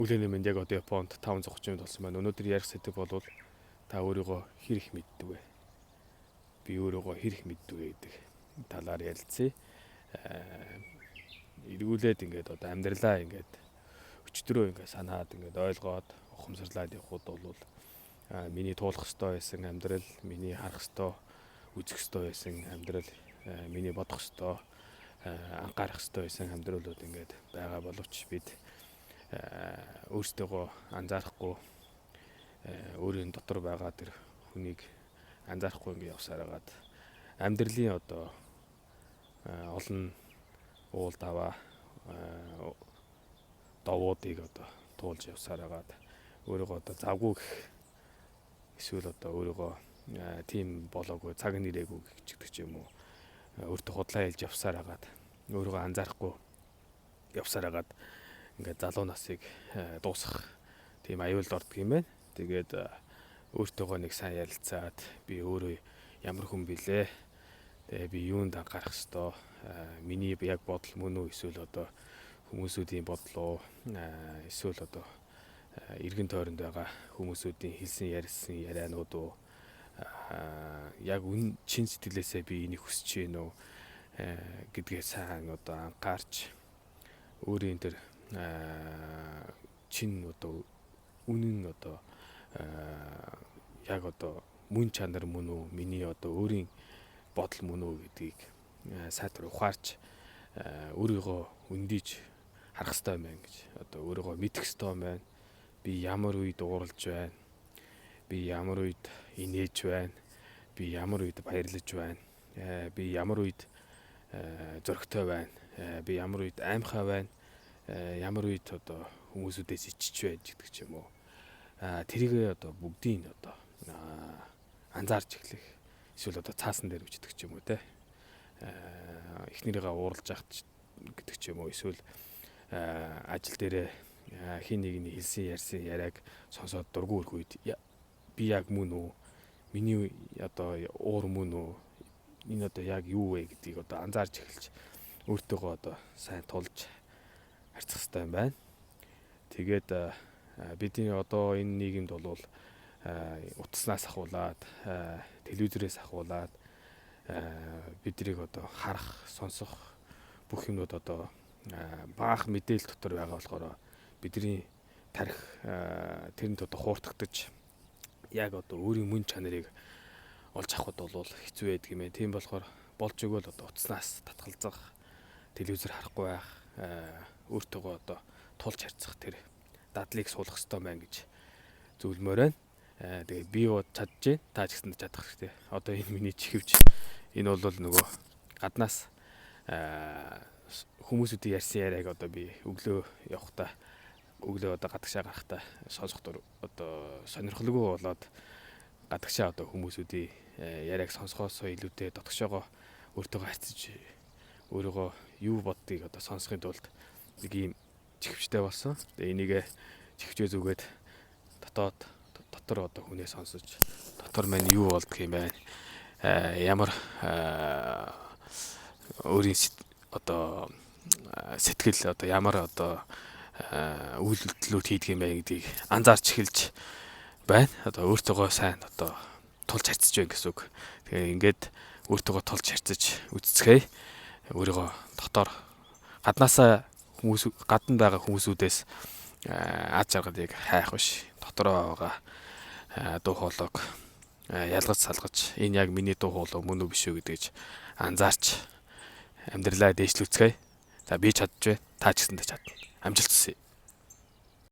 Өглөөний мэнд яг одоо Японд 530 болсон байна. Өнөөдөр ярих сэдэв бол та өөрийгөө хэр их мэддэг вэ? Би өөрийгөө хэр их мэддэг вэ гэдэг талаар ярилцъя. Эргүүлээд ингээд одоо амьдралаа ингээд өчтөрөө ингээд санаад ингээд ойлгоод ухамсарлаад явход бол миний туулах ёстой байсан амьдрал, миний харах ёстой, үзэх ёстой байсан амьдрал, миний бодох ёстой, анхаарах ёстой байсан амьдралууд ингээд байгаа боловч бид өөртөө анзаарахгүй өөрийн дотор байгаа тэр хүнийг анзаарахгүй ингээд явсаар хагаад амьдралын одоо олон уул даваа довоодыг одоо туулж явсаар хагаад өөрийгөө одоо завгүй гэх эсвэл одоо өөрийгөө тийм болоогүй цаг нэрээгүй гэж юм уу өөртөө худлаа хэлж явсаар хагаад өөрийгөө анзаарахгүй явсаар хагаад ингээд залуу насыг дуусгах тийм аюулд ордог юм байна. Тэгээд өөртөөгөө нэг сайн ярилцаад би өөрөө ямар хүн билээ. Тэгээ би юунд анхаарах ёстой. Миний яг бодол мөн үү эсвэл одоо хүмүүсүүдийн бодлоо эсвэл одоо эргэн тойронд байгаа хүмүүсүүдийн хэлсэн ярьсан ярианууд уу яг чин сэтгэлээсээ би энийг хүсэж байна уу гэдгээ сайн одоо анхаарч өөрийн тэр чин одоо үнэн одоо яг одоо мөн чанар мөн үү миний одоо өөрийн бодол мөн үү гэдгийг сайтар ухаарч өөрийгөө өндийж харах хэрэгтэй юм байна гэж одоо өөрийгөө мэдэх хэрэгтэй юм байна. Би ямар үед ууралж байна. Би ямар үед инээж байна. Би ямар үед баярлаж байна. Би ямар үед зөрөгтэй байна. Би ямар үед аимхай байна. Ямар үед одоо хүмүүсүүдээс ичж байж гэдэг ч юм уу. Тэрийг одоо бүгдийг одоо анзаарч эхлэх. Эсвэл одоо цаасан дээр үчдэг ч юм уу те. Эхнэрийгээ ууралж яхад гэдэг ч юм уу. Эсвэл ажил дээрээ хин нэгний хэлсэн ярьсан яриаг сонсоод дургүй ирэх үед би яг мөн үү? Миний одоо уур мөн үү? Энэ одоо яг юу вэ гэдгийг одоо анзаарч эхэлж өөртөөгөө одоо сайн тулж харьцах хэрэгтэй юм байна. Тэгээд бидний одоо энэ нийгэмд бол утаснаас ахуулаад телевизээрээс ахуулаад биднийг одоо харах, сонсох бүх юмнууд одоо баах мэдээлэл дотор байгаа болохоор бидний тарих тэрэнд одоо хууртагдаж яг одоо өөрийн мөн чанарыг олж авахд бол хэцүү байдаг юм ээ. Тийм болохоор болж өгөөл одоо утаснаас татгалзах, телевизээр харахгүй байх, өөртөөгөө одоо тулж харьцах тэр дадлыг суулгах хэрэгтэй байна гэж зөвлөмөр байна. Тэгээ би чадж байна. Та ч гэсэн чадах хэрэгтэй. Одоо энэ миний чихвч энэ бол нөгөө гаднаас хүмүүсүүдийн ярьсан яриаг одоо би өглөө явахдаа өглөө одоо гадагшаа гарахдаа сонсох одоо сонирхолгүй болоод гадагшаа одоо хүмүүсүүдийн яриаг сонсохоос илүүтэй дотгошоогоо өөртөөгөө харьцаж өөрийгөө юу боддгийг одоо сонсохын тулд нэг юм чихвчтэй болсон. Тэгээ энийг чихвчээ зүгээд дотор одоо хүнээ сонсож дотор маань юу болдг юм байна. Ямар өөрийн одоо сэтгэл одоо ямар одоо үйлдэлүүд хийдэг юм бэ гэдгийг анзаарч эхэлж байна. Одоо өөртөөгөө сайн одоо тулж харьцаж байна гэсэн үг. Тэгээ ингээд өөртөөгөө тулж харьцаж үзцгээе. Өөрийгөө дотор гаднаасаа гадна байгаа хүмүүсүүдээс аз жаргалыг хайх биш. Дотороо байгаа дуу хоолойг ялгаж салгаж энэ яг миний дуу хоолой мөн үү биш үү гэдгийг анзаарч амьдралаа дээшлүүлцгээе. За би чадж байна. Та ч гэсэн чадна. Амжилт хүсье.